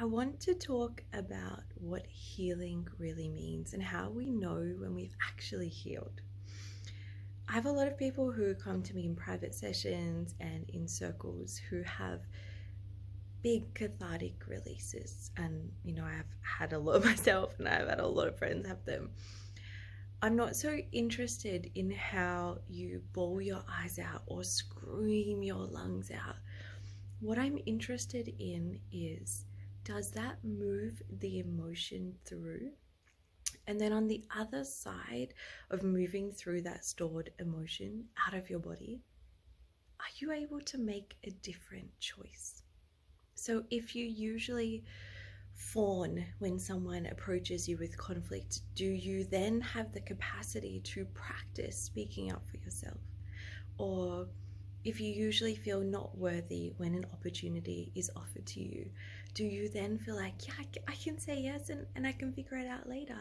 I want to talk about what healing really means and how we know when we've actually healed. I have a lot of people who come to me in private sessions and in circles who have big cathartic releases. And, I've had a lot myself and I've had a lot of friends have them. I'm not so interested in how you bawl your eyes out or scream your lungs out. What I'm interested in is, does that move the emotion through? And then on the other side of moving through that stored emotion out of your body, are you able to make a different choice? So if you usually fawn when someone approaches you with conflict, do you then have the capacity to practice speaking up for yourself? Or if you usually feel not worthy when an opportunity is offered to you, do you then feel like, yeah, I can say yes and I can figure it out later?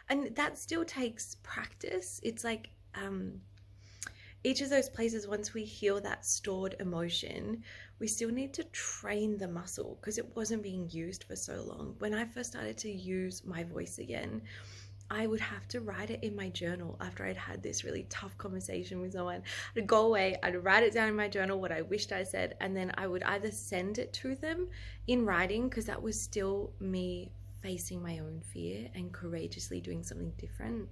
And that still takes practice. It's like each of those places, once we heal that stored emotion, we still need to train the muscle because it wasn't being used for so long. When I first started to use my voice again, I would have to write it in my journal after I'd had this really tough conversation with someone. I'd go away, I'd write it down in my journal, what I wished I said, and then I would either send it to them in writing because that was still me facing my own fear and courageously doing something different.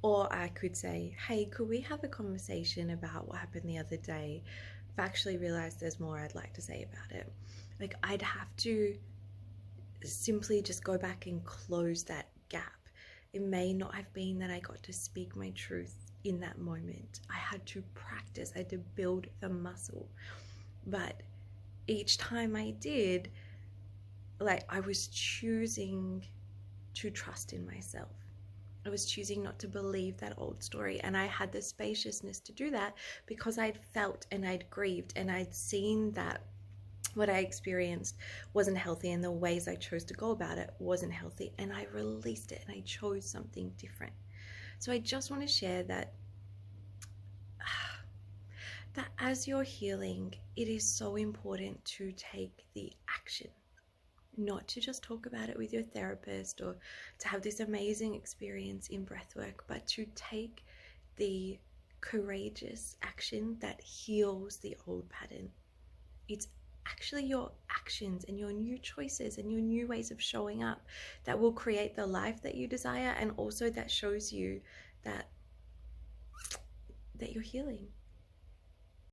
Or I could say, hey, could we have a conversation about what happened the other day? I've actually realized there's more I'd like to say about it. Like, I'd have to simply just go back and close that gap. It may not have been that I got to speak my truth in that moment. I had to practice, I had to build the muscle. But each time I did, like, I was choosing to trust in myself. I was choosing not to believe that old story. And I had the spaciousness to do that because I'd felt and I'd grieved and I'd seen that what I experienced wasn't healthy and the ways I chose to go about it wasn't healthy, and I released it and I chose something different. So I just want to share that as you're healing, it is so important to take the action, not to just talk about it with your therapist or to have this amazing experience in breathwork, but to take the courageous action that heals the old pattern. It's actually your actions and your new choices and your new ways of showing up that will create the life that you desire, and also that shows you that you're healing.